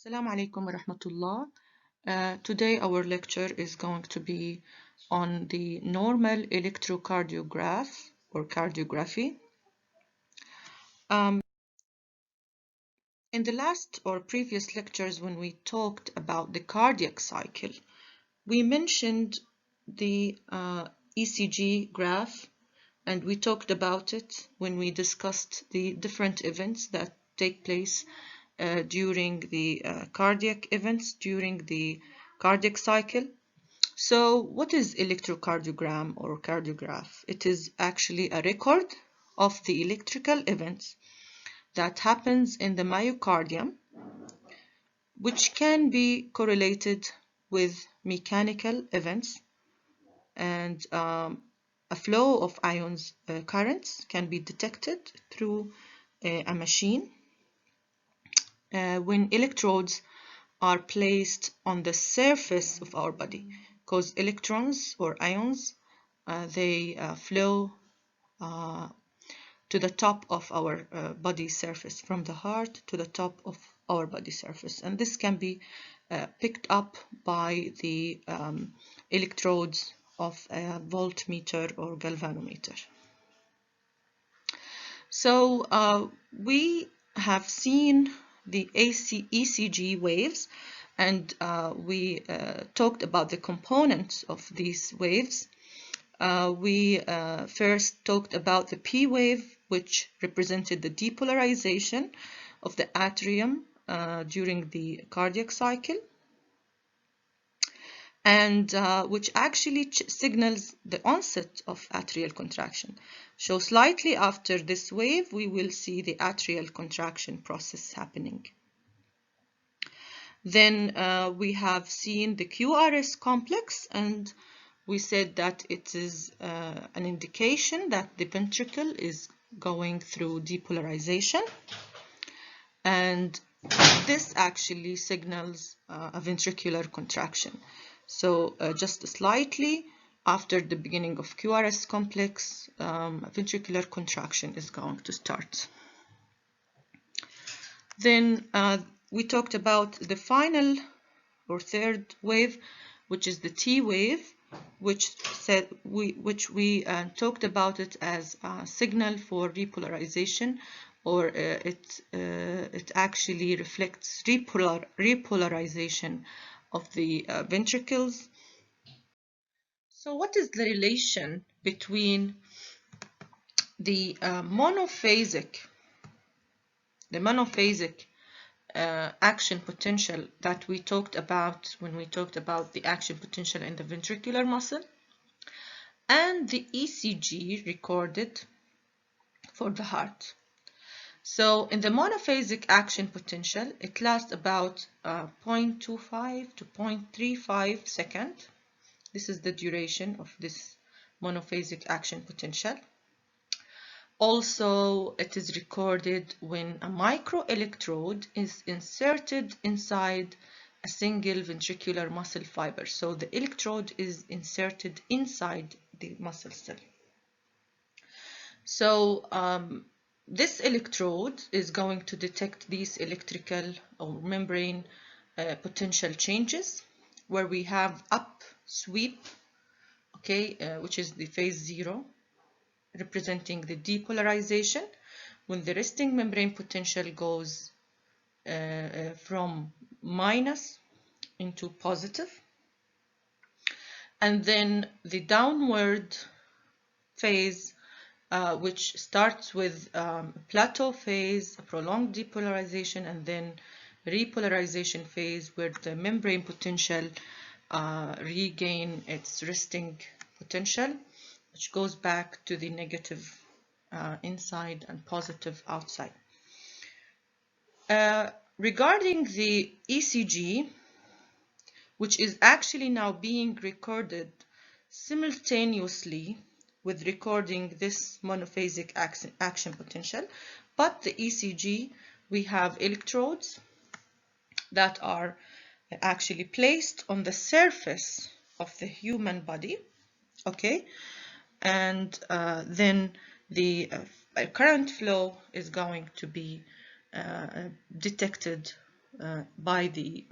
Assalamu alaikum wa rahmatullah. Today our lecture is going to be on the normal electrocardiograph or cardiography. In the last or previous lectures when we talked about the cardiac cycle, we mentioned the ECG graph and we talked about it when we discussed the different events that take place during the cardiac events during the cardiac cycle. So what is electrocardiogram or cardiograph? It is actually a record of the electrical events that happens in the myocardium, which can be correlated with mechanical events, and a flow of ions currents can be detected through a machine when electrodes are placed on the surface of our body, because electrons or ions they flow to the top of our body surface, from the heart to the top of our body surface, and this can be picked up by the electrodes of a voltmeter or galvanometer. So we have seen the ECG waves, and we talked about the components of these waves. We first talked about the P wave, which represented the depolarization of the atrium during the cardiac cycle, and which actually signals the onset of atrial contraction. So slightly after this wave, we will see the atrial contraction process happening. Then we have seen the QRS complex, and we said that it is an indication that the ventricle is going through depolarization, and this actually signals a ventricular contraction. So just slightly after the beginning of QRS complex, ventricular contraction is going to start. Then we talked about the final or third wave, which is the T wave, which we talked about it as a signal for repolarization, or it actually reflects repolarization of the ventricles. So what is the relation between the monophasic action potential that we talked about when we talked about the action potential in the ventricular muscle, and the ECG recorded for the heart? So in the monophasic action potential, it lasts about 0.25 to 0.35 seconds. This is the duration of this monophasic action potential. Also, it is recorded when a microelectrode is inserted inside a single ventricular muscle fiber. So the electrode is inserted inside the muscle cell. So this electrode is going to detect these electrical or membrane potential changes, where we have up sweep, which is the phase 0, representing the depolarization, when the resting membrane potential goes from minus into positive, and then the downward phase, which starts with plateau phase, a prolonged depolarization, and then repolarization phase, where the membrane potential regain its resting potential, which goes back to the negative inside and positive outside. Regarding the ECG, which is actually now being recorded simultaneously with recording this monophasic action potential, but the ECG, we have electrodes that are actually placed on the surface of the human body, and then the current flow is going to be detected by the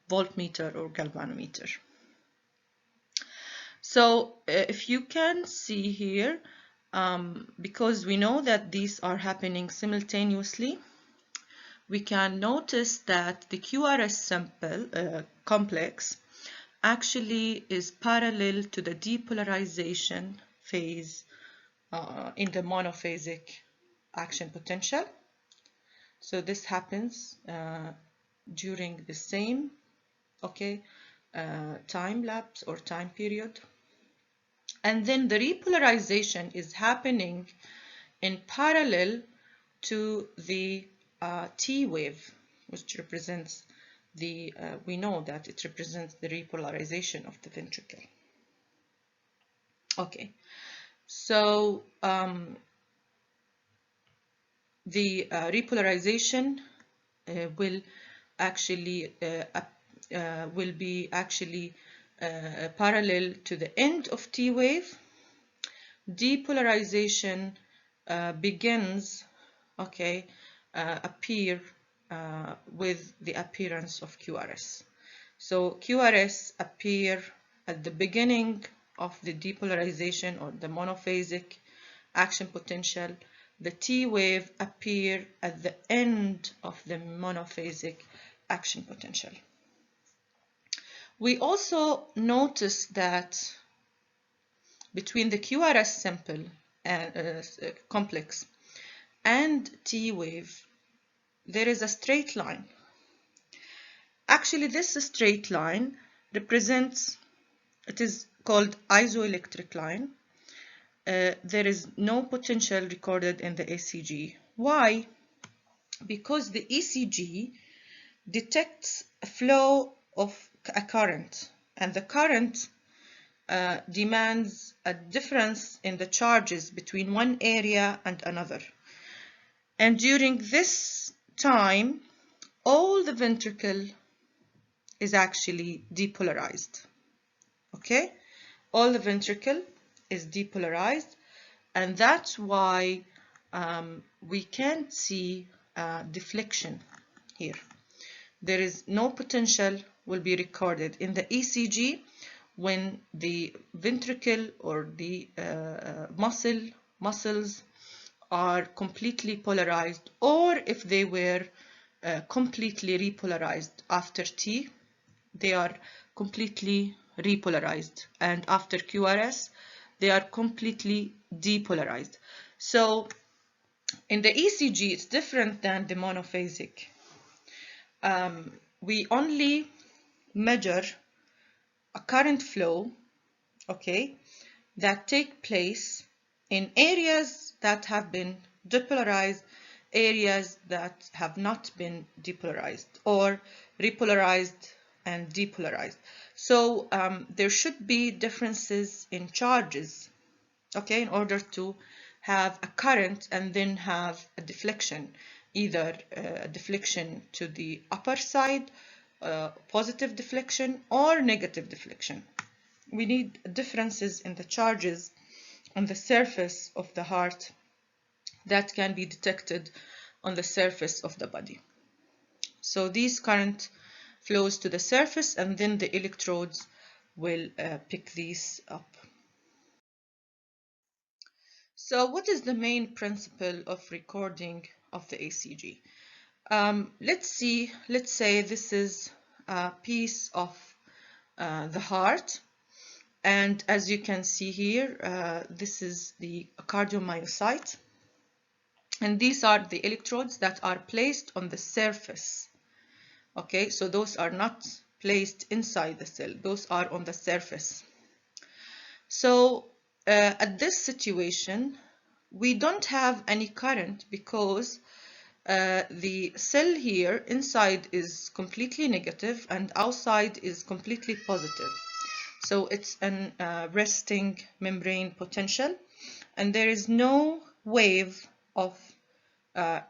voltmeter or galvanometer. So if you can see here, because we know that these are happening simultaneously, we can notice that the QRS sample complex actually is parallel to the depolarization phase in the monophasic action potential. So this happens during the same time lapse or time period. And then the repolarization is happening in parallel to the T wave, which represents the, we know that it represents the repolarization of the ventricle. Okay, so the repolarization will be actually parallel to the end of T wave. Depolarization begins, appear with the appearance of QRS. So QRS appear at the beginning of the depolarization or the monophasic action potential. The T wave appear at the end of the monophasic action potential. We also notice that between the QRS sample complex and T wave, there is a straight line. Actually, this straight line represents, it is called isoelectric line. There is no potential recorded in the ECG. Why? Because the ECG detects a flow of a current, and the current demands a difference in the charges between one area and another. And during this time, all the ventricle is actually depolarized. Okay? All the ventricle is depolarized, and that's why we can't see deflection here. There is no potential will be recorded in the ECG when the ventricle or the muscles are completely polarized, or if they were completely repolarized after T, they are completely repolarized, and after QRS, they are completely depolarized. So in the ECG, it's different than the monophasic. We only measure a current flow, that take place in areas that have been depolarized, areas that have not been depolarized, or repolarized and depolarized. So there should be differences in charges, in order to have a current and then have a deflection, either a deflection to the upper side, positive deflection, or negative deflection. We need differences in the charges on the surface of the heart that can be detected on the surface of the body. So these current flows to the surface, and then the electrodes will pick these up. So what is the main principle of recording of the ECG? Let's say this is a piece of the heart, and as you can see here, this is the cardiomyocyte, and these are the electrodes that are placed on the surface. So those are not placed inside the cell, those are on the surface. So at this situation, we don't have any current because the cell here inside is completely negative and outside is completely positive. So it's an resting membrane potential, and there is no wave of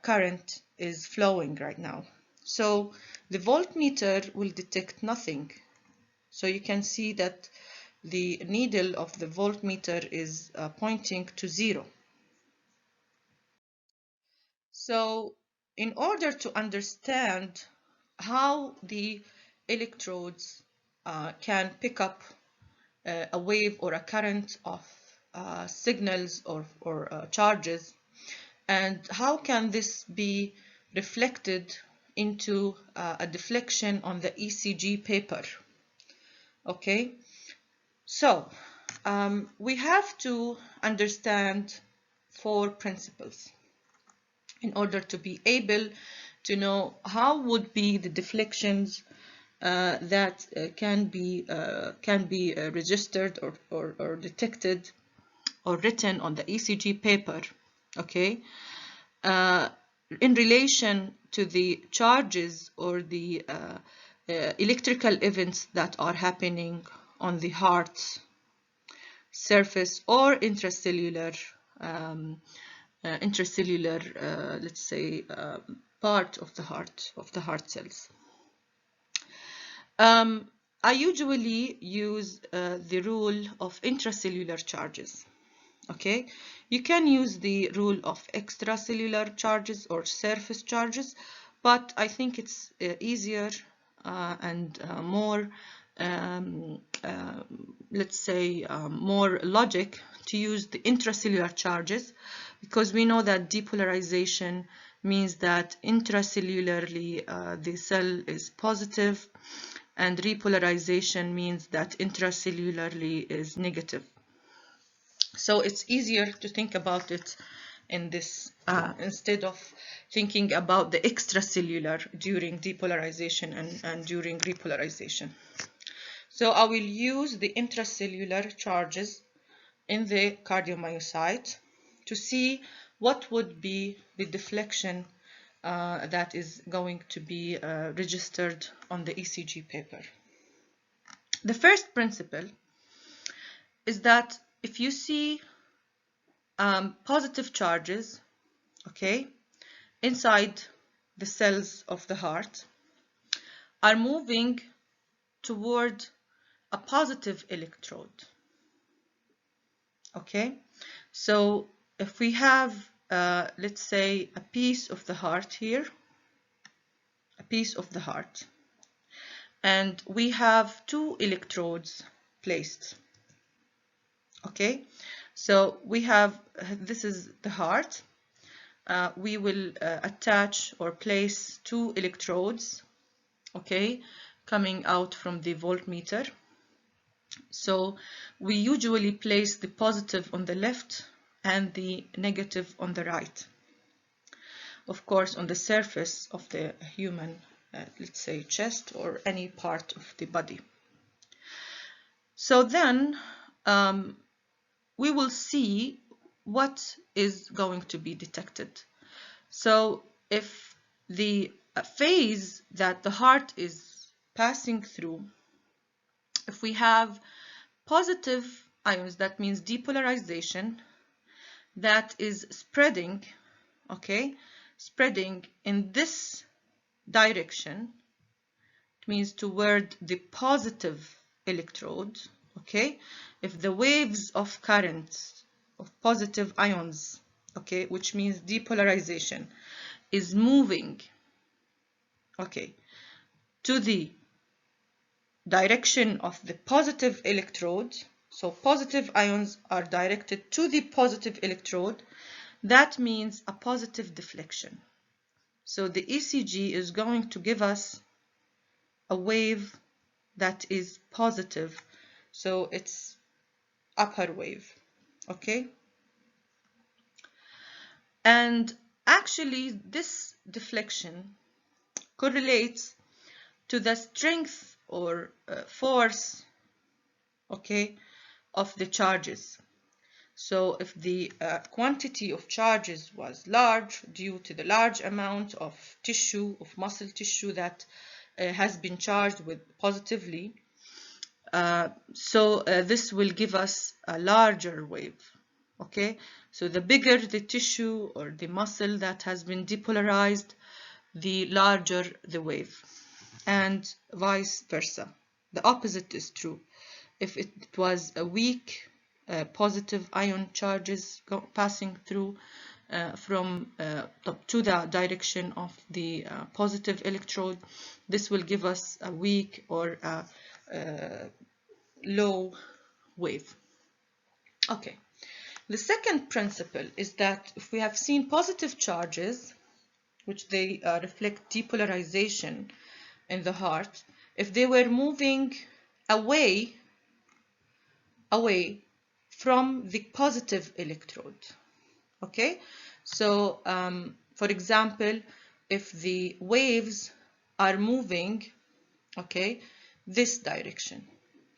current is flowing right now. So the voltmeter will detect nothing. So you can see that the needle of the voltmeter is pointing to 0. So in order to understand how the electrodes can pick up a wave or a current of signals or charges, and how can this be reflected into a deflection on the ECG paper. Okay, so we have to understand 4 principles in order to be able to know how would be the deflections that can be registered or detected or written on the ECG paper, okay, in relation to the charges or the electrical events that are happening on the heart's surface or intracellular let's say part of the heart cells. I usually use the rule of intracellular charges. Okay, you can use the rule of extracellular charges or surface charges, but I think it's easier and more let's say more logic to use the intracellular charges, because we know that depolarization means that intracellularly the cell is positive, and repolarization means that intracellularly is negative. So it's easier to think about it in this instead of thinking about the extracellular during depolarization and during repolarization. So I will use the intracellular charges in the cardiomyocyte to see what would be the deflection that is going to be registered on the ECG paper. The first principle is that if you see positive charges, okay, inside the cells of the heart are moving toward a positive electrode. Okay, so if we have let's say a piece of the heart here, a piece of the heart, and we have 2 electrodes placed. Okay, so we have, this is the heart. We will attach or place 2 electrodes, okay, coming out from the voltmeter. So we usually place the positive on the left and the negative on the right, of course on the surface of the human let's say chest or any part of the body. So then we will see what is going to be detected. So if the phase that the heart is passing through, if we have positive ions, that means depolarization, that is spreading, okay, spreading in this direction, it means toward the positive electrode, okay. If the waves of currents of positive ions, okay, which means depolarization, is moving, okay, to the direction of the positive electrode, so positive ions are directed to the positive electrode, that means a positive deflection. So the ECG is going to give us a wave that is positive, so it's upper wave, okay. And actually this deflection correlates to the strength or force, okay, of the charges. So if the quantity of charges was large due to the large amount of tissue, of muscle tissue that has been charged with positively, this will give us a larger wave, okay. So the bigger the tissue or the muscle that has been depolarized, the larger the wave, and vice versa. The opposite is true. If it was a weak positive ion charges passing through to the direction of the positive electrode, this will give us a weak or a low wave. Okay. The second principle is that if we have seen positive charges, which they reflect depolarization in the heart, if they were moving away from the positive electrode, okay? So, for example, if the waves are moving, okay, this direction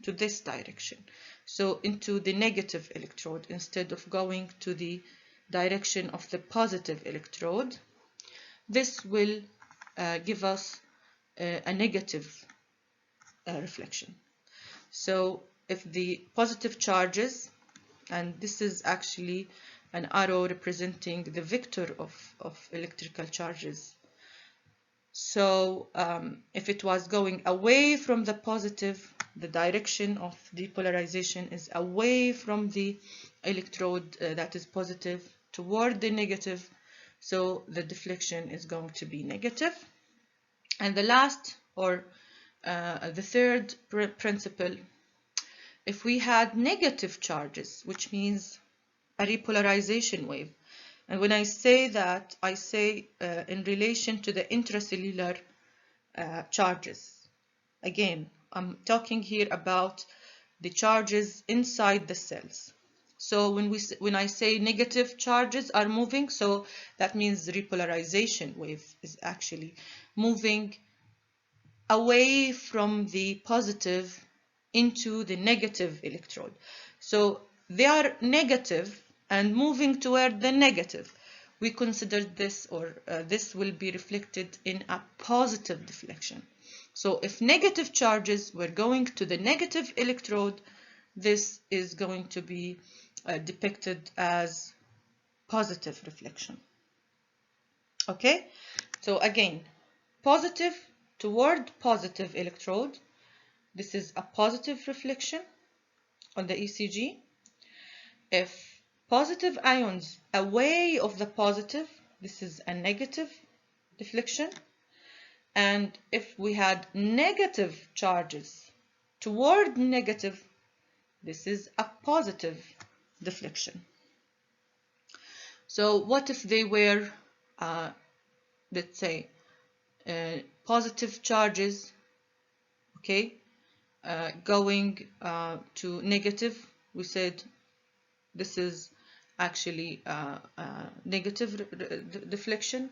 to this direction, so into the negative electrode instead of going to the direction of the positive electrode, this will give us a negative reflection. So if the positive charges, and this is actually an arrow representing the vector of electrical charges. So if it was going away from the positive, the direction of depolarization is away from the electrode that is positive toward the negative, so the deflection is going to be negative. And the last, or the third principle, if we had negative charges, which means a repolarization wave, and when I say that, I say in relation to the intracellular charges. Again, I'm talking here about the charges inside the cells. So when I say negative charges are moving, so that means the repolarization wave is actually moving away from the positive into the negative electrode. So they are negative and moving toward the negative. We consider this, or this will be reflected in a positive deflection. So if negative charges were going to the negative electrode, this is going to be depicted as positive reflection. Okay, so again, positive toward positive electrode, this is a positive reflection on the ECG. If positive ions away of the positive, this is a negative deflection. And if we had negative charges toward negative, this is a positive deflection. So what if they were, let's say, positive charges, okay, going to negative? We said this is actually negative deflection.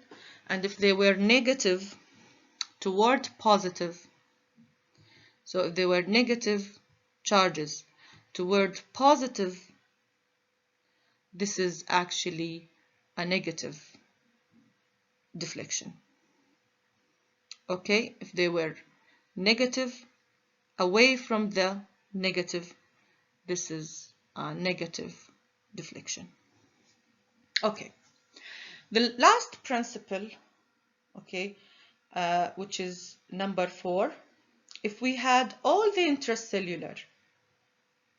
And if they were negative toward positive, so if they were negative charges toward positive, this is actually a negative deflection. Okay, if they were negative away from the negative, this is a negative deflection. Okay, the last principle, okay, which is number 4, if we had all the intracellular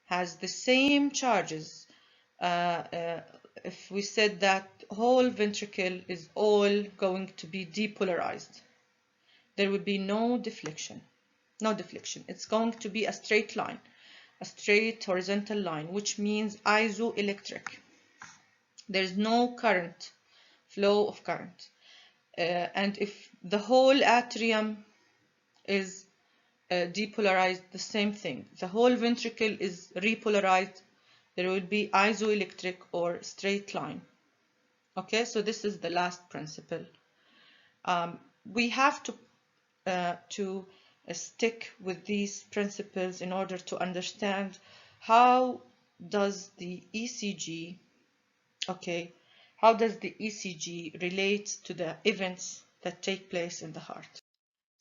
has the same charges, if we said that whole ventricle is all going to be depolarized, there would be no deflection. No deflection. It's going to be a straight line, a straight horizontal line, which means isoelectric. There's no current, flow of current. And if the whole atrium is depolarized, the same thing. The whole ventricle is repolarized, there will be isoelectric or straight line. Okay, so this is the last principle. We have to stick with these principles in order to understand how does the ECG, okay, how does the ECG relate to the events that take place in the heart.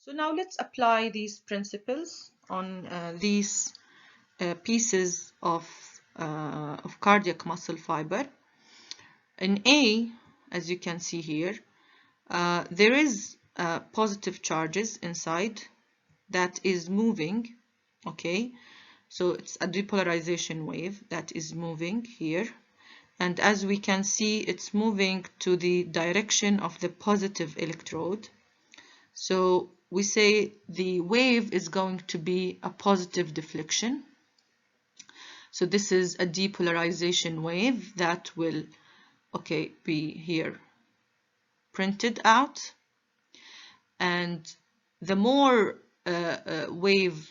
So now let's apply these principles on these pieces of cardiac muscle fiber. In A, as you can see here, there is positive charges inside that is moving, okay, so it's a depolarization wave that is moving here, and as we can see, it's moving to the direction of the positive electrode. So we say the wave is going to be a positive deflection. So this is a depolarization wave that will, be here printed out. And the more wave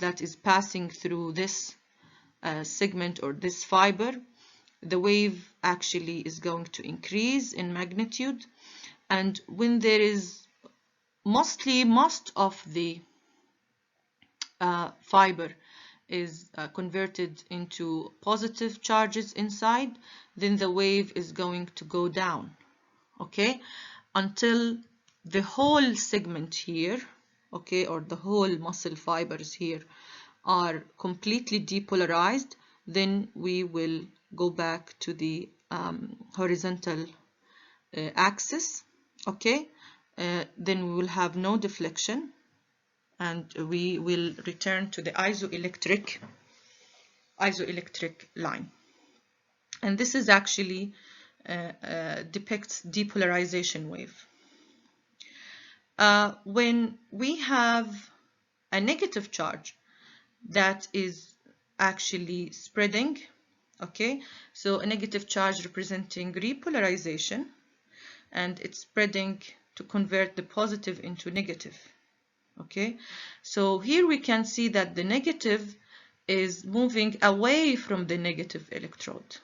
that is passing through this segment or this fiber, the wave actually is going to increase in magnitude. And when there is most of the fiber is converted into positive charges inside, then the wave is going to go down, until the whole segment here, or the whole muscle fibers here are completely depolarized. Then we will go back to the horizontal axis, then we will have no deflection, and we will return to the isoelectric line. And this is actually depicts depolarization wave. When we have a negative charge that is actually spreading, so a negative charge representing repolarization, and it's spreading to convert the positive into negative. So here we can see that the negative is moving away from the negative electrode,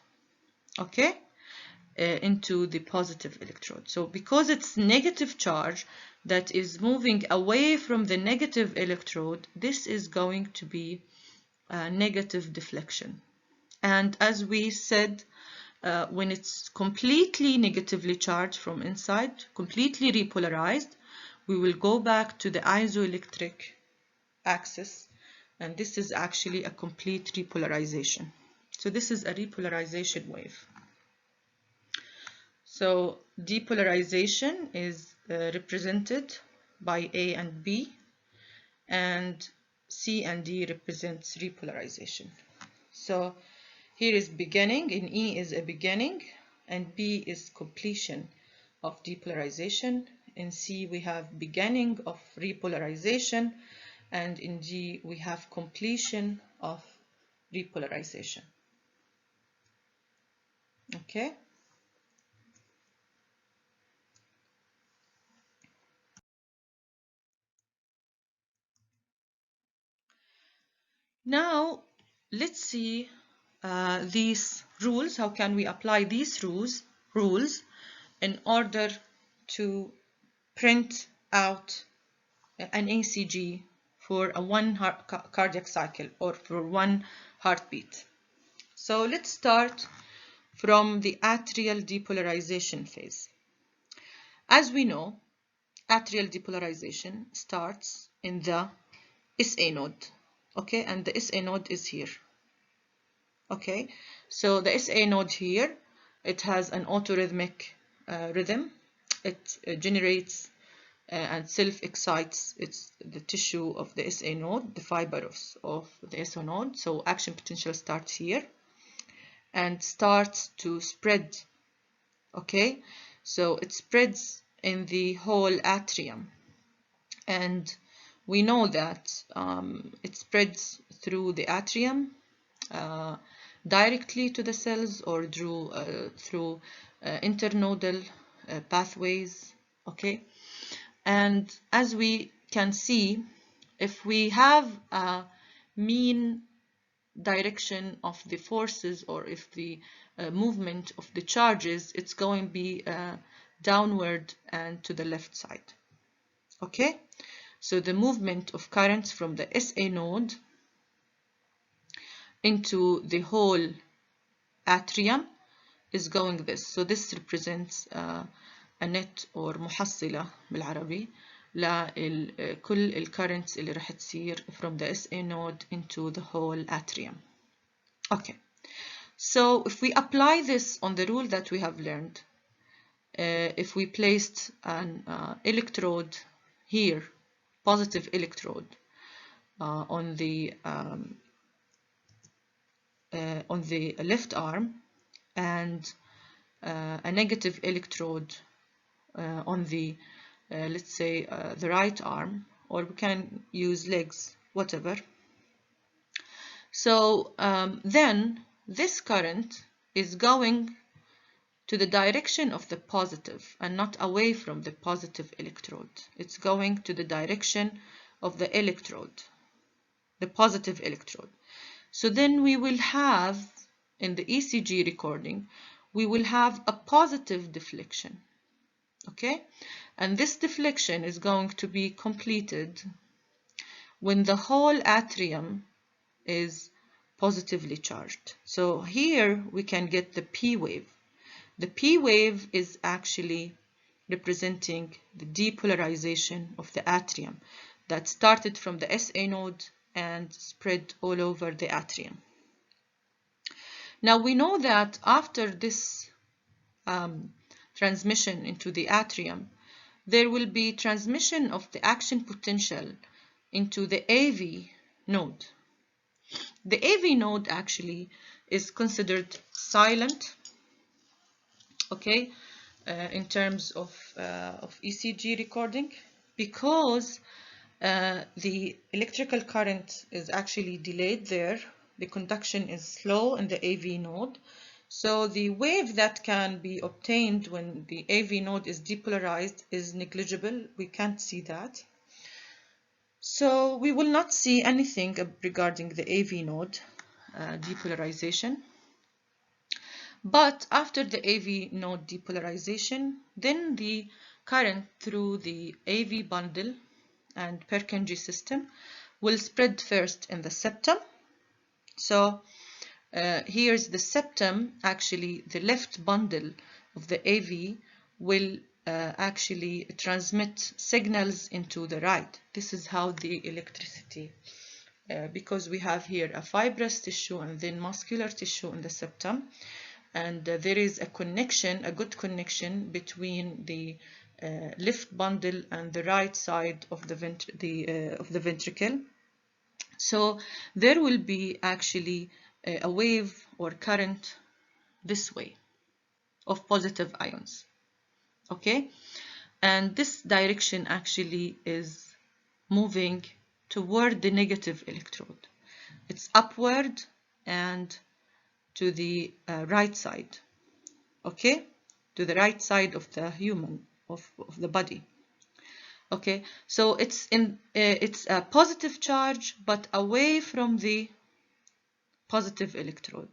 into the positive electrode. So because it's negative charge that is moving away from the negative electrode, this is going to be a negative deflection. And as we said, when it's completely negatively charged from inside, completely repolarized, we will go back to the isoelectric axis, and this is actually a complete repolarization. So this is a repolarization wave. So depolarization is represented by A and B, and C and D represents repolarization. So here is beginning, in E is a beginning, and B is completion of depolarization. In C we have beginning of repolarization, and in D we have completion of repolarization. Now let's see these rules. How can we apply these rules in order to print out an ECG for a one cardiac cycle, or for one heartbeat? So let's start from the atrial depolarization phase. As we know, atrial depolarization starts in the SA node, and the SA node is here. So the SA node here, it has an autorhythmic rhythm. It generates and self-excites the tissue of the SA node, the fibers of the SA node. So action potential starts here and starts to spread. So it spreads in the whole atrium, and we know that it spreads through the atrium directly to the cells, or through internodal pathways. And as we can see, if we have a mean direction of the forces, or if the movement of the charges, it's going to be downward and to the left side. So the movement of currents from the SA node into the whole atrium is going this. So this represents a net or محصلة بالعربي لكل الكرنتس اللي راح تصير from the SA node into the whole atrium. So if we apply this on the rule that we have learned, if we placed an electrode here, positive electrode on the left arm, and a negative electrode on the, let's say, the right arm, or we can use legs, whatever. So then this current is going to the direction of the positive and not away from the positive electrode. It's going to the direction of the electrode, the positive electrode. So then we will have, in the ECG recording, we will have a positive deflection, okay? And this deflection is going to be completed when the whole atrium is positively charged. So here we can get the P wave. The P wave is actually representing the depolarization of the atrium that started from the SA node and spread all over the atrium. Now we know that after this transmission into the atrium, there will be transmission of the action potential into the AV node. The AV node actually is considered silent, okay, in terms of ECG recording, because the electrical current is actually delayed there. The conduction is slow in the AV node. So the wave that can be obtained when the AV node is depolarized is negligible. We can't see that. So we will not see anything regarding the AV node depolarization. But after the AV node depolarization, then the current through the AV bundle and Purkinje system will spread first in the septum. So here's the septum. Actually, the left bundle of the AV will actually transmit signals into the right. This is how the electricity, because we have here a fibrous tissue and then muscular tissue in the septum, and there is a connection, a good connection between the left bundle and the right side of the ventricle. So there will be actually a wave or current this way of positive ions, okay? And this direction actually is moving toward the negative electrode. It's upward and to the right side, okay? To the right side of the human, of the body. Okay, so it's a positive charge, but away from the positive electrode.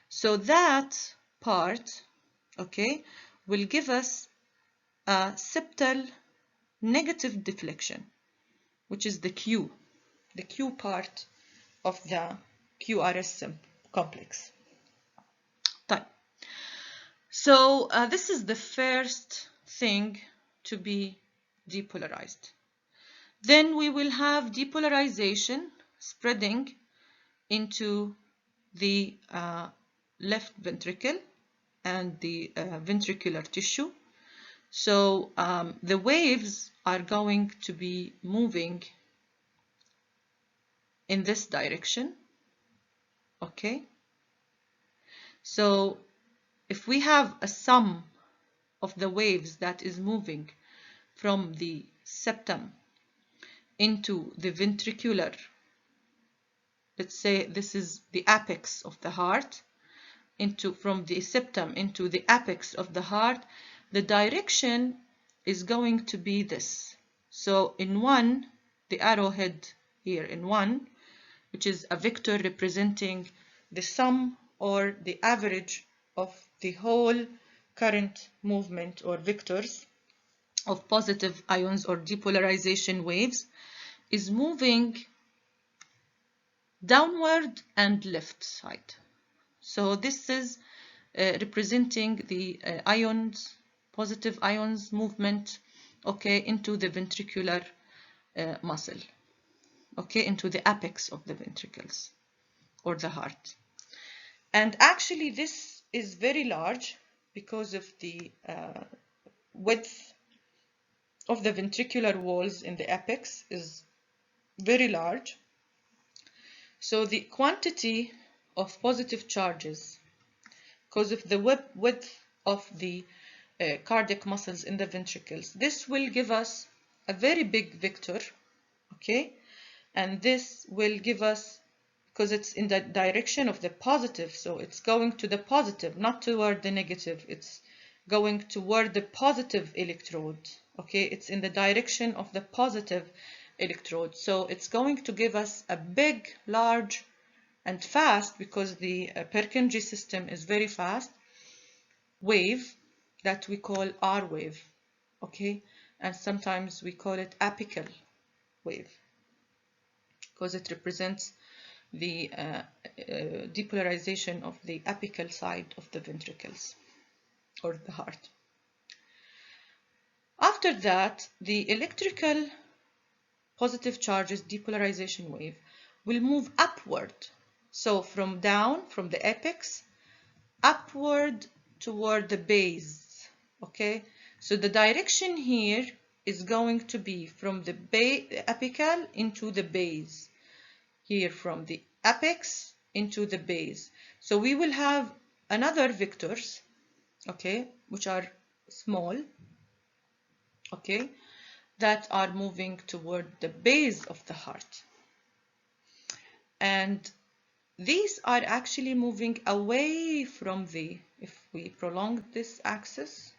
So that part, okay, will give us a septal negative deflection, which is the Q part of the QRS complex. So this is the first thing to be depolarized. Then we will have depolarization spreading into the left ventricle and the ventricular tissue. So the waves are going to be moving in this direction, okay? So if we have a sum of the waves that is moving from the septum into the ventricular, let's say this is the apex of the heart, from the septum into the apex of the heart, the direction is going to be this. So in 1, the arrowhead here in 1, which is a vector representing the sum or the average of the whole current movement or vectors of positive ions or depolarization waves, is moving downward and left side. So this is representing the ions, positive ions movement, okay, into the ventricular muscle, okay, into the apex of the ventricles or the heart. And actually this is very large because of the width of the ventricular walls in the apex is very large. So the quantity of positive charges because of the width of the cardiac muscles in the ventricles. This will give us a very big vector, okay? And this will give us, because it's in the direction of the positive, so it's going to the positive, not toward the negative. It's going toward the positive electrode, okay? It's in the direction of the positive electrode. So it's going to give us a big, large, and fast, because the Purkinje system is very fast, wave that we call R wave, okay? And sometimes we call it apical wave, because it represents the depolarization of the apical side of the ventricles or the heart. After that, the electrical positive charges depolarization wave will move upward. So from down, from the apex, upward toward the base, okay? So the direction here is going to be from the apical into the base. Here from the apex into the base. So we will have another vectors, okay, which are small, okay, that are moving toward the base of the heart. And these are actually moving away from the, if we prolong this axis,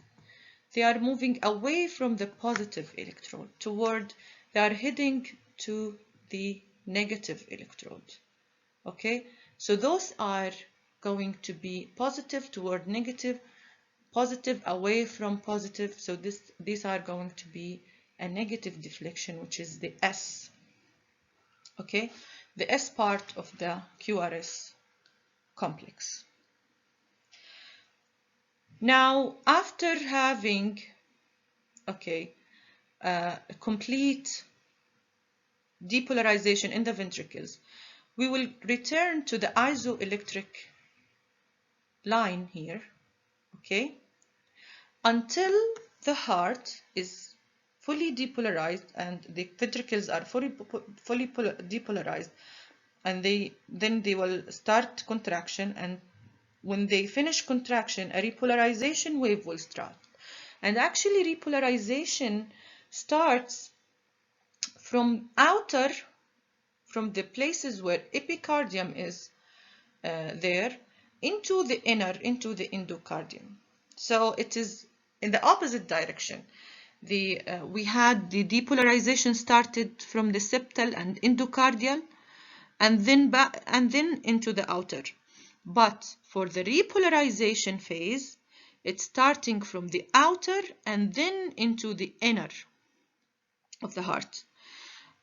they are moving away from the positive electrode toward, they are heading to the negative electrode, okay? So those are going to be positive toward negative, positive away from positive. So these are going to be a negative deflection, which is the S, okay? The S part of the QRS complex. Now, after having, okay, a complete depolarization in the ventricles, we will return to the isoelectric line here, okay, until the heart is fully depolarized and the ventricles are fully depolarized, and then they will start contraction, and when they finish contraction, a repolarization wave will start. And actually repolarization starts from the places where epicardium is there, into the endocardium. So it is in the opposite direction. We had the depolarization started from the septal and endocardial, and then into the outer. But for the repolarization phase, it's starting from the outer and then into the inner of the heart.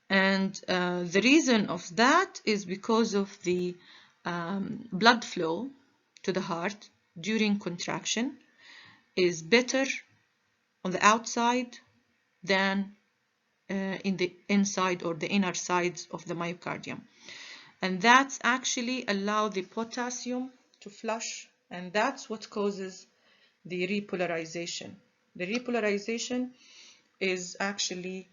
And the reason of that is because of the blood flow to the heart during contraction is better on the outside than in the inside or the inner sides of the myocardium. And that's actually allow the potassium to flush, and that's what causes the repolarization. The repolarization is actually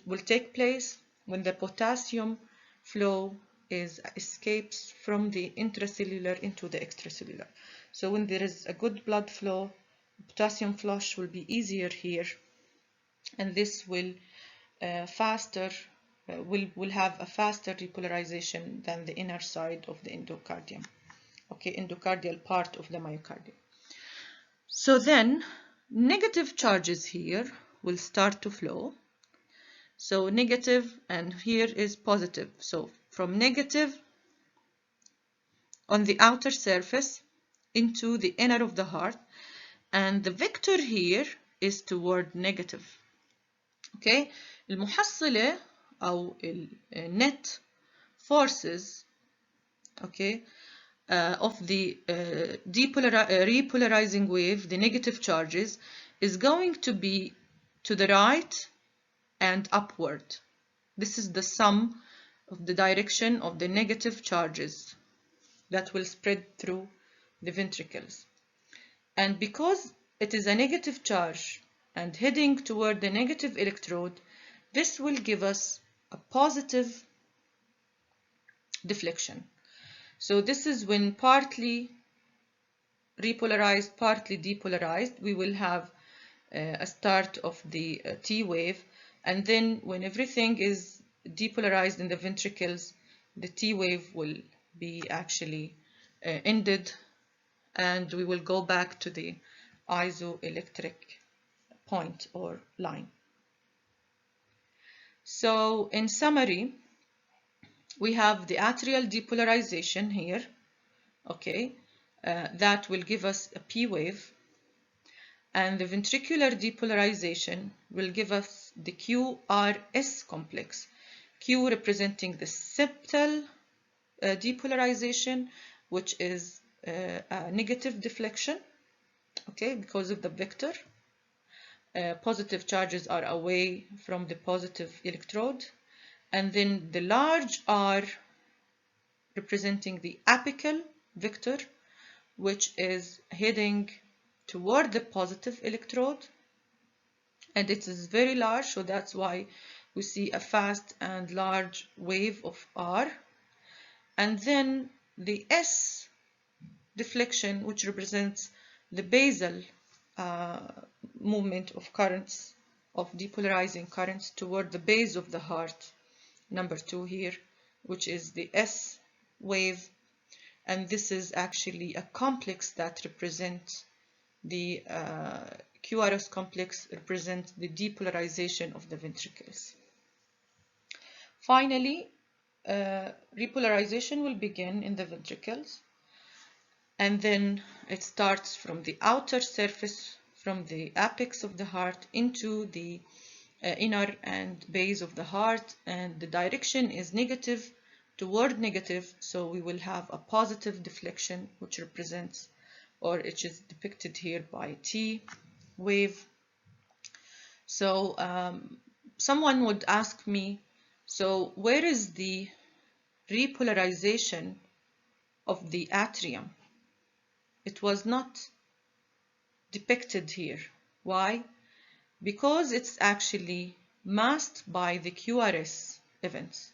will take place when the potassium flow escapes from the intracellular into the extracellular. So when there is a good blood flow, potassium flush will be easier here, and this will will have a faster repolarization than the inner side of the endocardium, okay, endocardial part of the myocardium. So then negative charges here will start to flow. So negative, and here is positive. So from negative on the outer surface into the inner of the heart, and the vector here is toward negative. Okay, المحصلة أو net forces, okay, of the repolarizing wave, the negative charges, is going to be to the right and upward. This is the sum of the direction of the negative charges that will spread through the ventricles. And because it is a negative charge and heading toward the negative electrode, this will give us a positive deflection. So this is when partly repolarized, partly depolarized, we will have a start of the T wave, and then when everything is depolarized in the ventricles, the T wave will be actually ended, and we will go back to the isoelectric point or line. So in summary, we have the atrial depolarization here, okay, that will give us a P wave, and the ventricular depolarization will give us the QRS complex, Q representing the septal depolarization, which is a negative deflection, okay, because of the vector. Positive charges are away from the positive electrode, and then the large R representing the apical vector, which is heading toward the positive electrode, and it is very large, so that's why we see a fast and large wave of R. And then the S deflection, which represents the basal movement of currents, of depolarizing currents toward the base of the heart, number 2 here, which is the S wave, and this is actually a complex that represents the QRS complex represents the depolarization of the ventricles. Finally, repolarization will begin in the ventricles, and then it starts from the outer surface, from the apex of the heart into the inner and base of the heart, and the direction is negative toward negative, so we will have a positive deflection, which represents, or it is depicted here by T wave. So someone would ask me, so where is the repolarization of the atrium? It was not depicted here. Why? Because it's actually masked by the QRS events.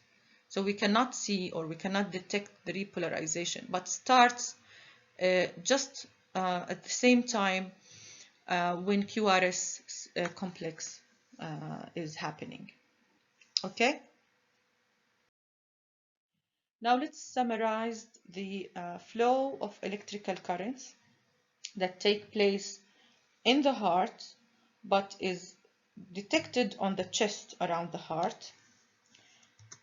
So we cannot see or we cannot detect the repolarization, but starts just at the same time when QRS complex is happening. Okay? Now let's summarize the flow of electrical currents that take place in the heart but is detected on the chest around the heart.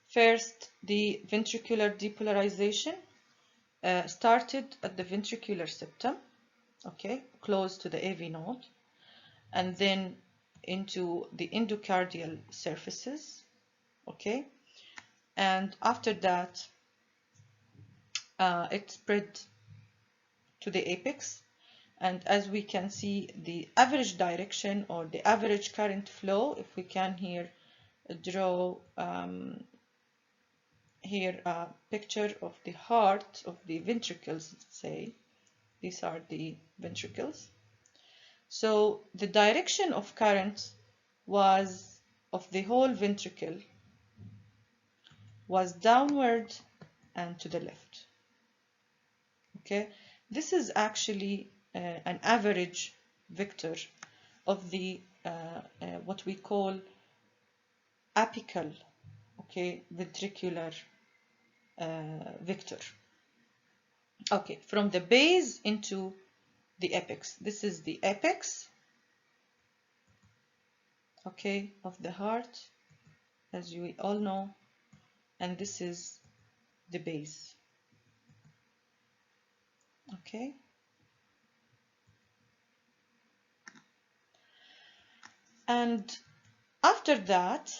First, the ventricular depolarization started at the ventricular septum, okay, close to the AV node, and then into the endocardial surfaces, okay, and after that it spread to the apex, and as we can see, the average direction or the average current flow, if we can here draw here a picture of the heart of the ventricles, let's say these are the ventricles. So the direction of current was of the whole ventricle was downward and to the left. Okay, this is actually an average vector of the what we call apical, okay, ventricular vector. Okay, from the base into the apex. This is the apex, okay, of the heart, as you all know, and this is the base. Okay. And after that,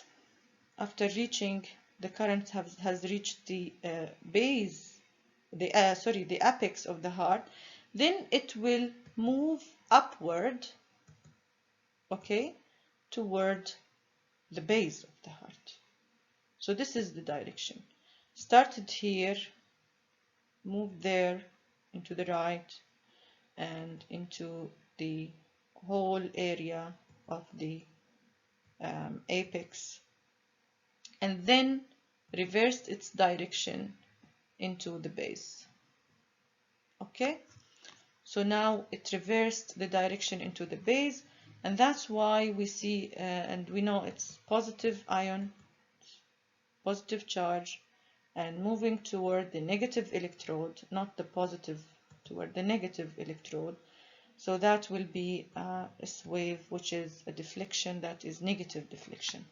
after reaching the current has reached the base, the the apex of the heart, then it will move upward, okay, toward the base of the heart. So this is the direction. Started here, moved there, into the right, and into the whole area of the apex, and then reversed its direction into the base. Okay, so now it reversed the direction into the base, and that's why we see, and we know it's positive ion, positive charge, and moving toward the negative electrode, not the positive, toward the negative electrode. So that will be a wave, which is a deflection that is negative deflection.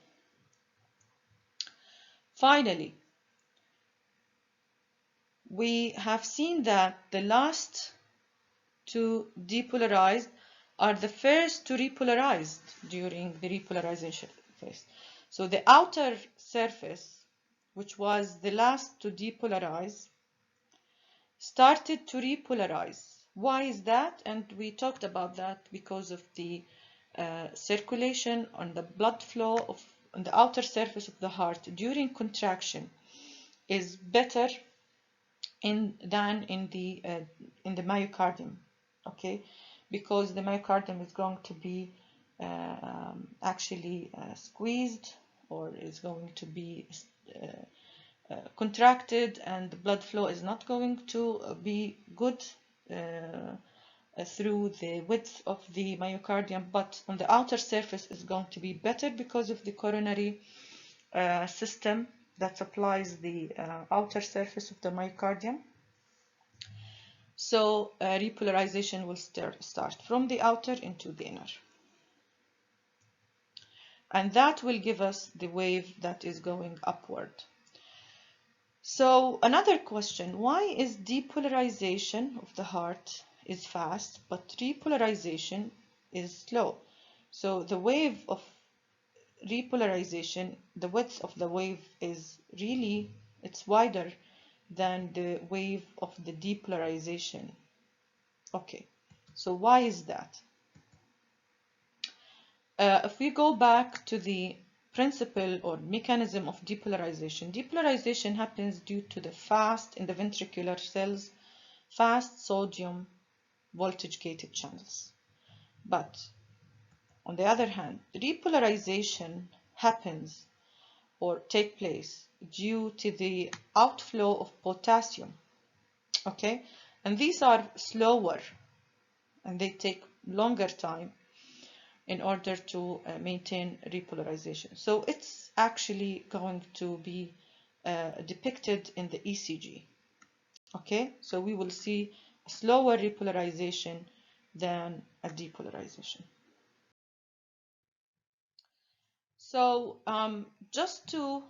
Finally, we have seen that the last to depolarize are the first to repolarize during the repolarization phase. So the outer surface, which was the last to depolarize, started to repolarize. Why is that? And we talked about that because of the circulation on the blood flow on the outer surface of the heart during contraction is better than in the myocardium, okay? Because the myocardium is going to be actually squeezed, or is going to be contracted, and the blood flow is not going to be good through the width of the myocardium, but on the outer surface is going to be better because of the coronary system that supplies the outer surface of the myocardium. So repolarization will start from the outer into the inner. And that will give us the wave that is going upward. So another question, why is depolarization of the heart is fast, but repolarization is slow? So the wave of repolarization, the width of the wave is really, it's wider than the wave of the depolarization. Okay, so why is that? If we go back to the principle or mechanism of depolarization, depolarization happens due to the fast in the ventricular cells, fast sodium voltage gated channels. But on the other hand, repolarization happens or take place due to the outflow of potassium. Okay, and these are slower and they take longer time in order to maintain repolarization. So it's actually going to be depicted in the ECG. Okay, so we will see a slower repolarization than a depolarization. So just to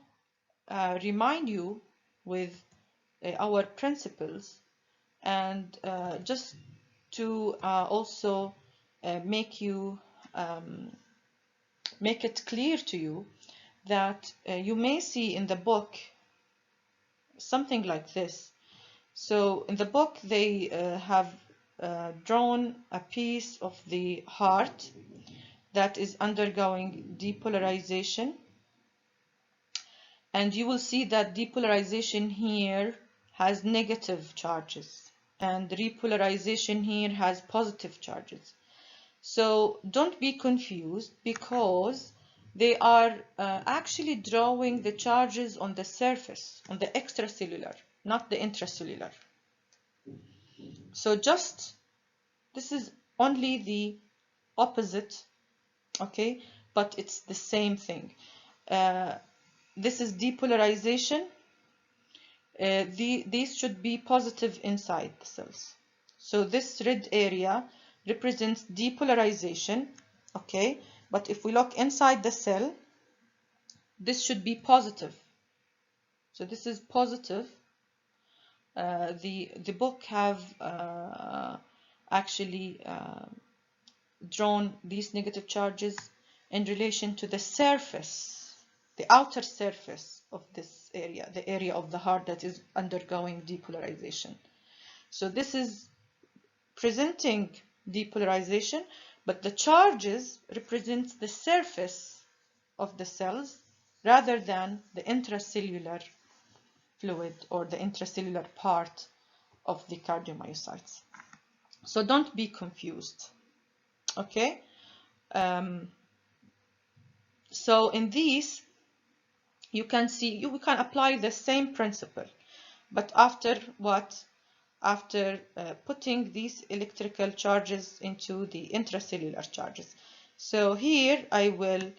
remind you with our principles, and just to also make it clear to you that you may see in the book something like this. So in the book they have drawn a piece of the heart that is undergoing depolarization, and you will see that depolarization here has negative charges and repolarization here has positive charges. So don't be confused, because they are actually drawing the charges on the surface, on the extracellular, not the intracellular. So just, this is only the opposite, okay, but it's the same thing. This is depolarization. These should be positive inside the cells. So this red area represents depolarization, okay? But if we look inside the cell, this should be positive. So this is positive. The book have actually drawn these negative charges in relation to the surface, the outer surface of this area, the area of the heart that is undergoing depolarization. So this is presenting depolarization, but the charges represent the surface of the cells rather than the intracellular fluid or the intracellular part of the cardiomyocytes. So don't be confused, okay? So in these, you can see, we can apply the same principle, but after what? after putting these electrical charges into the intracellular charges. So here I will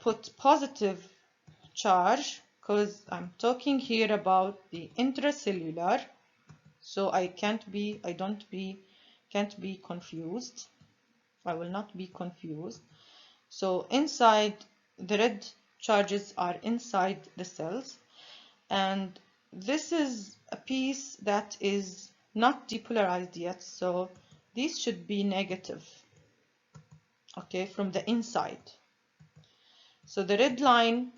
put positive charge because I'm talking here about the intracellular, so I can't be confused. I will not be confused. So inside, the red charges are inside the cells, and this is a piece that is not depolarized yet, so these should be negative, okay, from the inside. So the red line,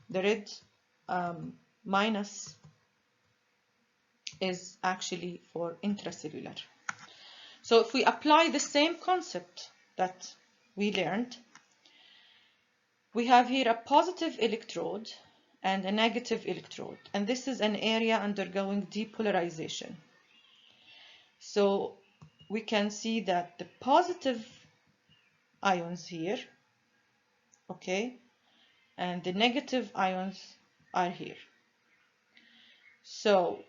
the red minus, is actually for intracellular. So if we apply the same concept that we learned, we have here a positive electrode and a negative electrode, and this is an area undergoing depolarization. So we can see that the positive ions here, okay, and the negative ions are here. So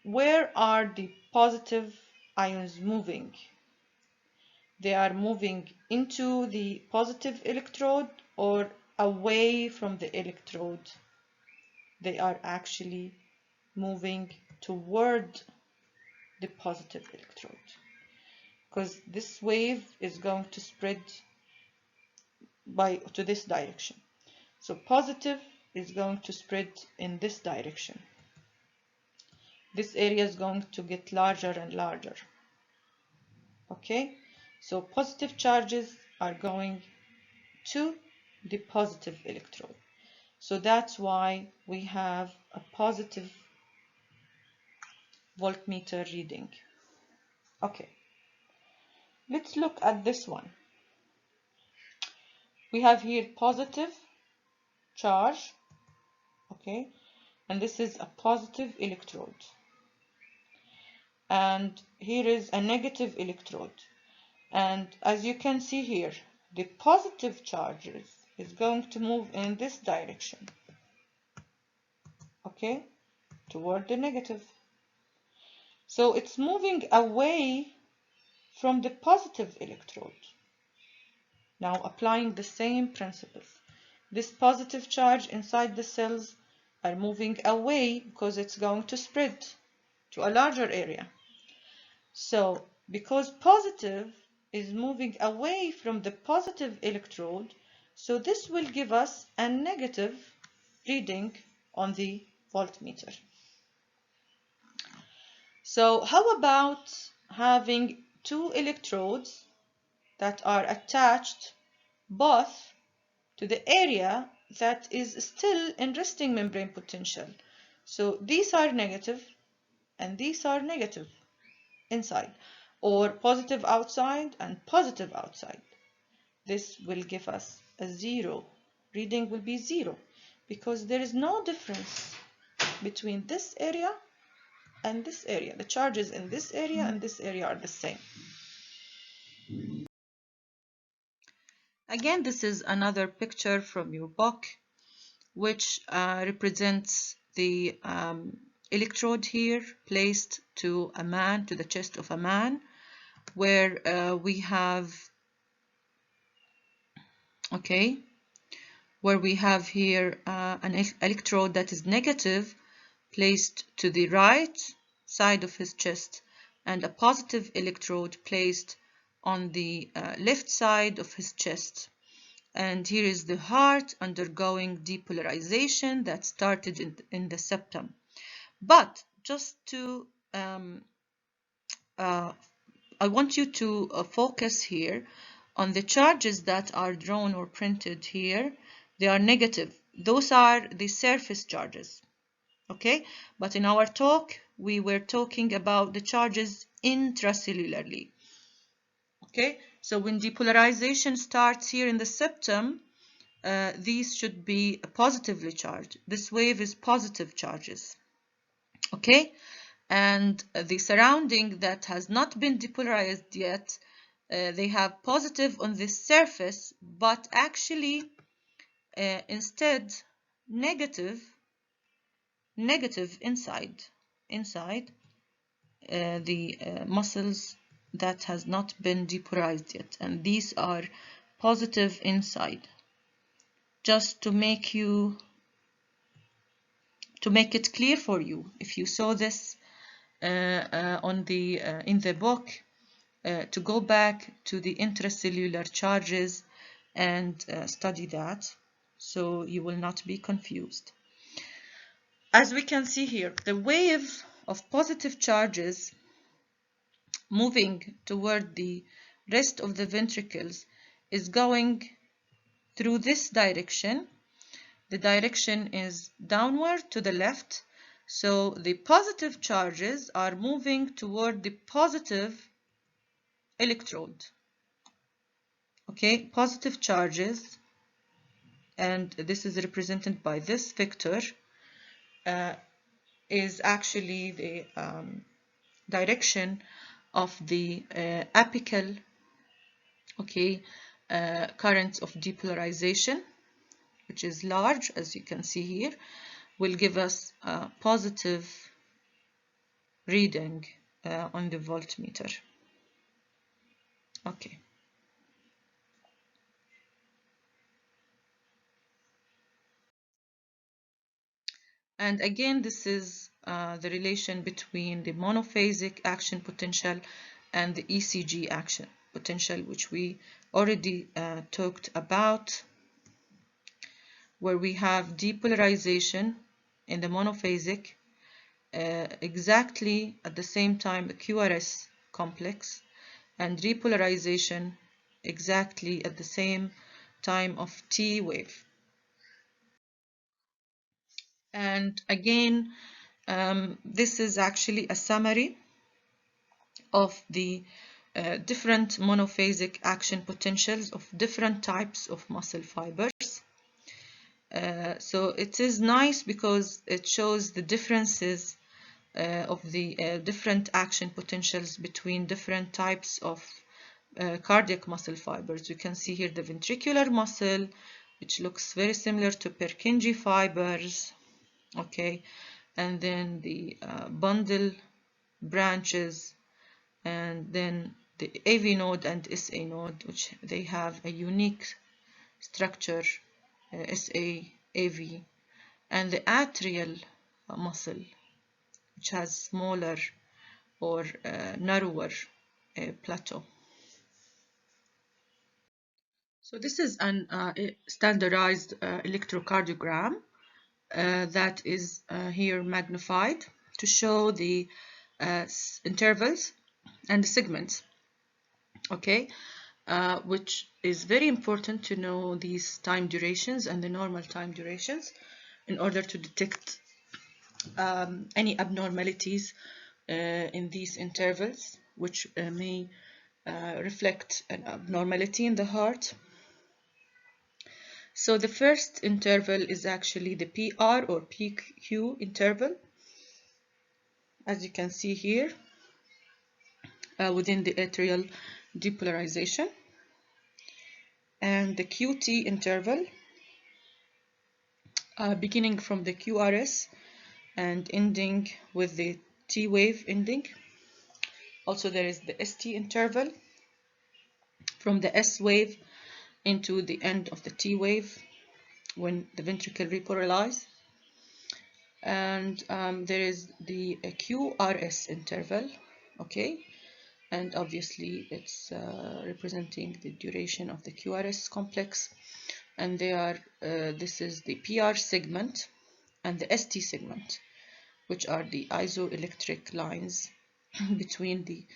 where are the positive ions moving? They are moving into the positive electrode or away from the electrode. They are actually moving toward the positive electrode, because this wave is going to spread to this direction. So positive is going to spread in this direction. This area is going to get larger and larger. Okay, so positive charges are going to the positive electrode. So that's why we have a positive voltmeter reading. Okay, let's look at this one. We have here positive charge, okay, and this is a positive electrode. And here is a negative electrode. And as you can see here, the positive charges is going to move in this direction, okay, toward the negative. So it's moving away from the positive electrode. Now applying the same principles. This positive charge inside the cells are moving away because it's going to spread to a larger area. So because positive is moving away from the positive electrode, so this will give us a negative reading on the voltmeter. So how about having two electrodes that are attached both to the area that is still in resting membrane potential? So these are negative and these are negative inside, or positive outside and positive outside. This will give us a zero. Reading will be zero because there is no difference between this area and this area. The charges in this area and this area are the same. Again, this is another picture from your book, which represents the electrode here placed to a man, to the chest of a man, where we have, okay, where we have here an electrode that is negative placed to the right side of his chest, and a positive electrode placed on the left side of his chest. And here is the heart undergoing depolarization that started in the septum. But just to, I want you to focus here on the charges that are drawn or printed here. They are negative. Those are the surface charges. Okay, but in our talk, we were talking about the charges intracellularly. Okay, so when depolarization starts here in the septum, these should be positively charged. This wave is positive charges. Okay, and the surrounding that has not been depolarized yet, they have positive on this surface, but actually instead negative inside. the muscles that has not been depolarized yet, and these are positive inside. Just to make it clear for you, if you saw this on the in the book, to go back to the intracellular charges and study that, so you will not be confused. As we can see here, the wave of positive charges moving toward the rest of the ventricles is going through this direction. The direction is downward to the left, so the positive charges are moving toward the positive electrode. Okay, positive charges, and this is represented by this vector, is actually the direction of the apical, okay, currents of depolarization, which is large, as you can see here, will give us a positive reading on the voltmeter. Okay. And again, this is the relation between the monophasic action potential and the ECG action potential, which we already talked about, where we have depolarization in the monophasic exactly at the same time the QRS complex, and repolarization exactly at the same time of T wave. And again, this is actually a summary of the different monophasic action potentials of different types of muscle fibers. So it is nice because it shows the differences of the different action potentials between different types of cardiac muscle fibers. You can see here the ventricular muscle, which looks very similar to Purkinje fibers, okay, and then the bundle branches, and then the AV node and SA node, which they have a unique structure, SA, AV, and the atrial muscle, which has smaller or narrower plateau. So this is an standardized electrocardiogram that is here magnified to show the intervals and the segments, okay, which is very important to know these time durations and the normal time durations in order to detect any abnormalities in these intervals, which may reflect an abnormality in the heart. So the first interval is actually the PR or PQ interval, as you can see here, within the atrial depolarization, and the QT interval, beginning from the QRS and ending with the T wave ending. Also, there is the ST interval from the S wave into the end of the T wave when the ventricle repolarizes. And there is the QRS interval, okay, and obviously it's representing the duration of the QRS complex, and they are this is the PR segment and the ST segment, which are the isoelectric lines between the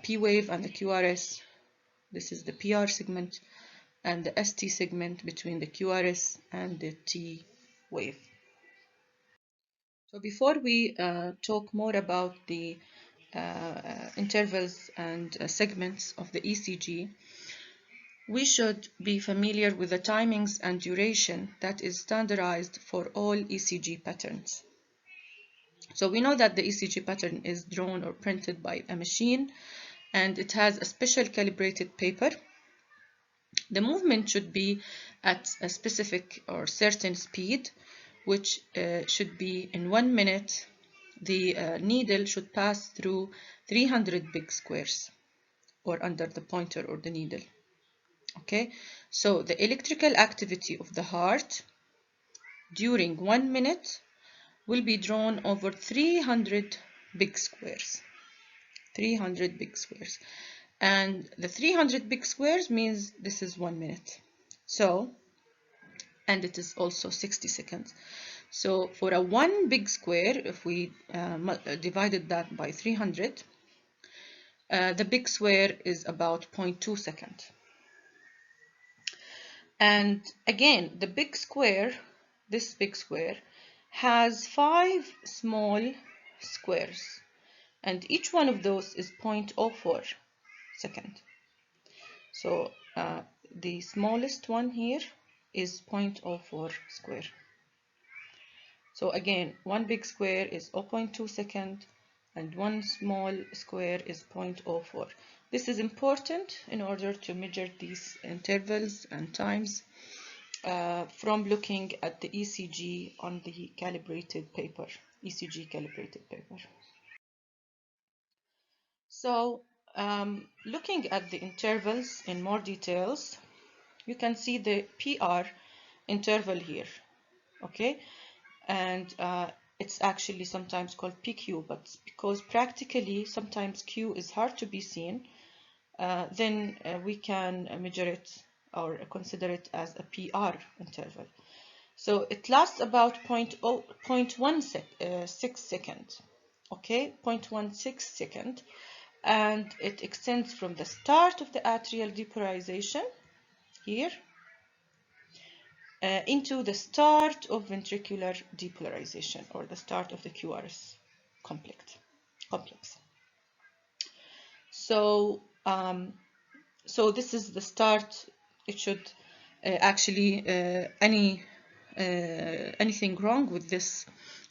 P wave and the QRS. This is the PR segment, and the ST segment between the QRS and the T wave. So before we talk more about the intervals and segments of the ECG, we should be familiar with the timings and duration that is standardized for all ECG patterns. So we know that the ECG pattern is drawn or printed by a machine, and it has a special calibrated paper. The movement should be at a specific or certain speed, which should be in 1 minute the needle should pass through 300 big squares, or under the pointer or the needle. Okay, so the electrical activity of the heart during 1 minute will be drawn over 300 big squares. 300 big squares. And the 300 big squares means this is 1 minute. So, and it is also 60 seconds. So for a 1 big square, if we divided that by 300, the big square is about 0.2 seconds. And again, the big square, this big square, has 5 small squares, and each one of those is 0.04 second. So the smallest one here is 0.04 square. So again, one big square is 0.2 second, and one small square is 0.04. This is important in order to measure these intervals and times from looking at the ECG on the calibrated paper, ECG calibrated paper. So looking at the intervals in more details, you can see the PR interval here, okay? And it's actually sometimes called PQ, but because practically sometimes Q is hard to be seen, then we can measure it or consider it as a PR interval. So it lasts about 0.16 second, okay, 0.16 second, and it extends from the start of the atrial depolarization here into the start of ventricular depolarization, or the start of the QRS complex. So, so this is the start. It should actually anything wrong with this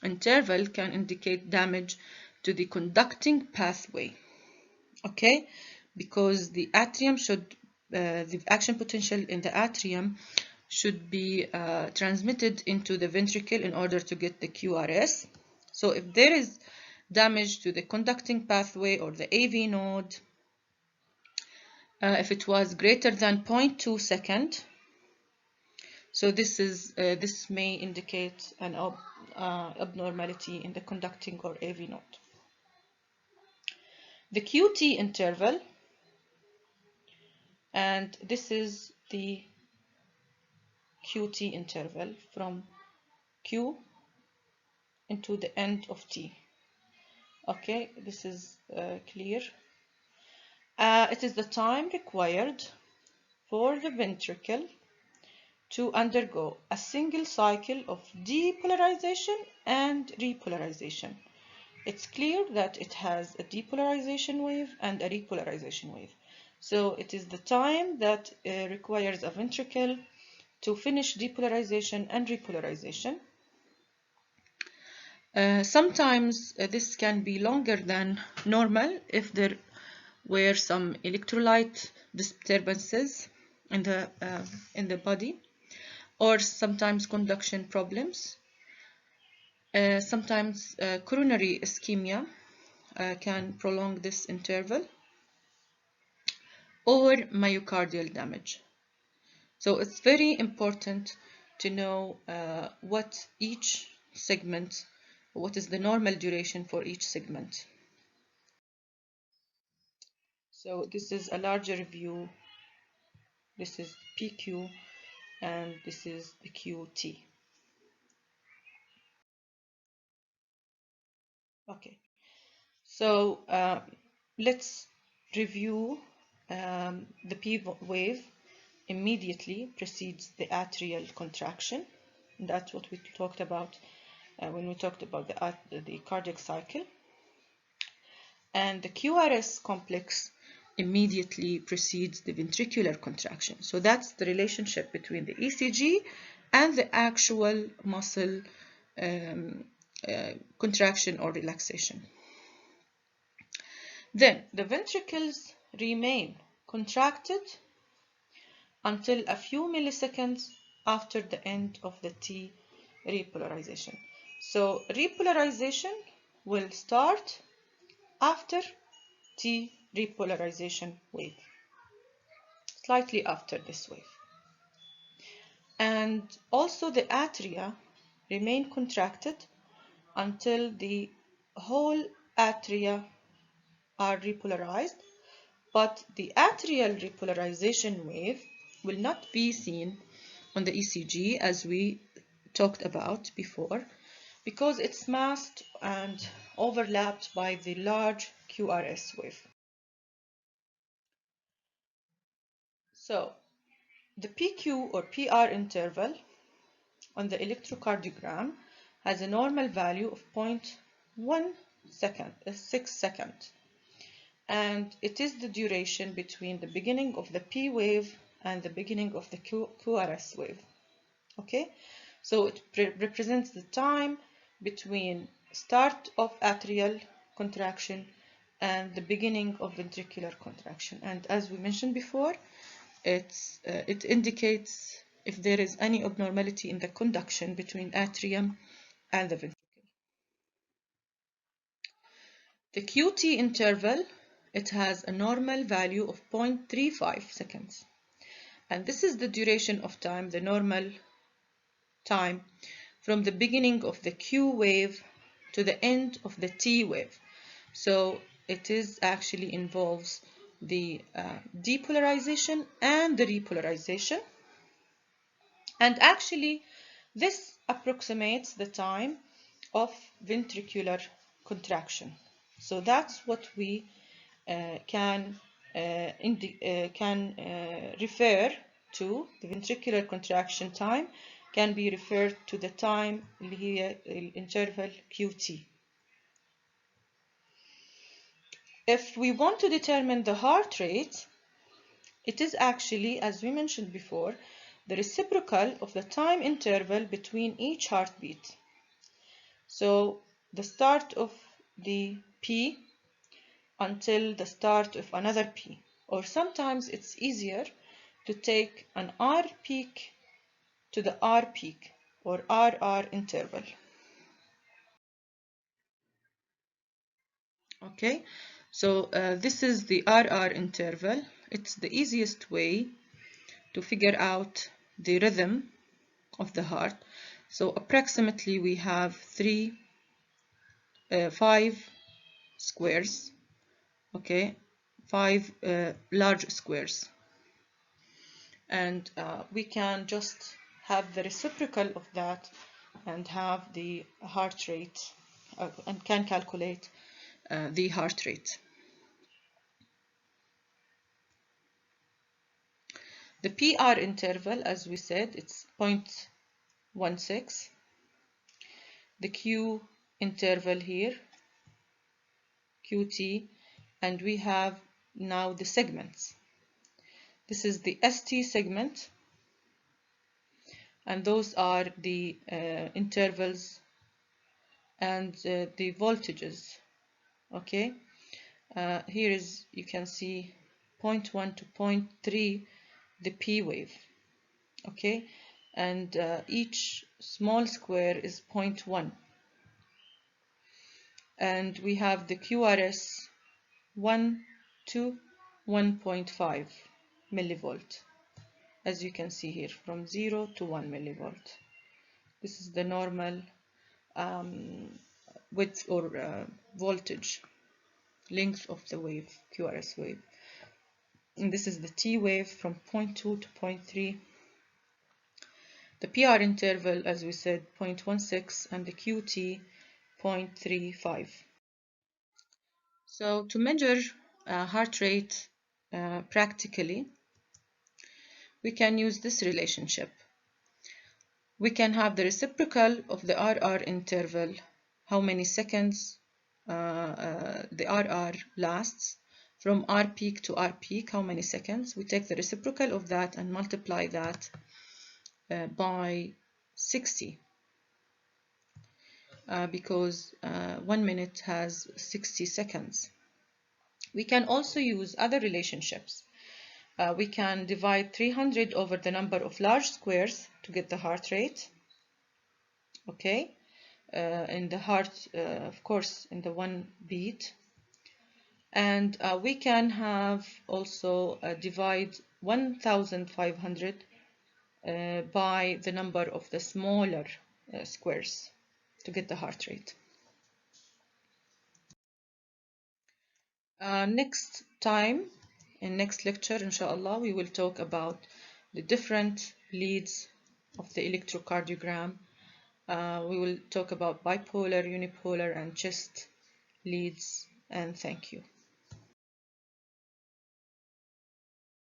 interval can indicate damage to the conducting pathway. Okay, because the atrium should the action potential in the atrium should be transmitted into the ventricle in order to get the QRS. So if there is damage to the conducting pathway or the AV node, if it was greater than 0.2 second, so this may indicate an abnormality in the conducting or AV node. The QT interval, and this is the QT interval from Q into the end of T. Okay, this is clear. It is the time required for the ventricle to undergo a single cycle of depolarization and repolarization. It's clear that it has a depolarization wave and a repolarization wave. So it is the time that requires a ventricle to finish depolarization and repolarization. Sometimes this can be longer than normal if there were some electrolyte disturbances in the body, or sometimes conduction problems. Sometimes coronary ischemia can prolong this interval, or myocardial damage. So it's very important to know what is the normal duration for each segment. So this is a larger view. This is PQ and this is the QT. Okay, so let's review the P wave immediately precedes the atrial contraction. That's what we talked about when we talked about the cardiac cycle. And the QRS complex immediately precedes the ventricular contraction. So that's the relationship between the ECG and the actual muscle contraction or relaxation. Then the ventricles remain contracted until a few milliseconds after the end of the T repolarization. So repolarization will start after T repolarization wave, slightly after this wave. And also the atria remain contracted until the whole atria are repolarized, but the atrial repolarization wave will not be seen on the ECG as we talked about before, because it's masked and overlapped by the large QRS wave. So the PQ or PR interval on the electrocardiogram has a normal value of 0.1 second, 6 seconds. And it is the duration between the beginning of the P wave and the beginning of the QRS wave. Okay, so it represents the time between start of atrial contraction and the beginning of ventricular contraction. And as we mentioned before, it indicates if there is any abnormality in the conduction between atrium and the ventricle. The QT interval, it has a normal value of 0.35 seconds. And this is the duration of time, the normal time, from the beginning of the Q wave to the end of the T wave. So it is actually involves the depolarization and the repolarization. And actually, this approximates the time of ventricular contraction. So that's what we can refer to. The ventricular contraction time can be referred to the time اللي هي interval QT. If we want to determine the heart rate, it is actually, as we mentioned before, the reciprocal of the time interval between each heartbeat. So the start of the P until the start of another P. Or sometimes it's easier to take an R peak to the R peak or RR interval. Okay, so this is the RR interval. It's the easiest way to figure out the rhythm of the heart. So approximately we have 5 squares, okay, 5 large squares. And we can just have the reciprocal of that and have the heart rate and can calculate the heart rate. The PR interval, as we said, it's 0.16. The Q interval here, QT, and we have now the segments. This is the ST segment, and those are the intervals and the voltages. Okay, here is, you can see 0.1 to 0.3 the P wave. Okay, and each small square is 0.1, and we have the QRS 1 to 1.5 millivolt, as you can see here, from 0 to 1 millivolt. This is the normal width or voltage length of the wave, QRS wave. And this is the T wave from 0.2 to 0.3. The PR interval, as we said, 0.16, and the QT 0.35. So to measure heart rate practically, we can use this relationship. We can have the reciprocal of the RR interval, how many seconds the RR lasts, from R peak to R peak, how many seconds. We take the reciprocal of that and multiply that by 60, because 1 minute has 60 seconds. We can also use other relationships. We can divide 300 over the number of large squares to get the heart rate. Okay, in the heart, of course, in the one beat. And we can have also divide 1500 by the number of the smaller squares to get the heart rate. Next time, in next lecture, inshallah, we will talk about the different leads of the electrocardiogram. We will talk about bipolar, unipolar, and chest leads, and thank you.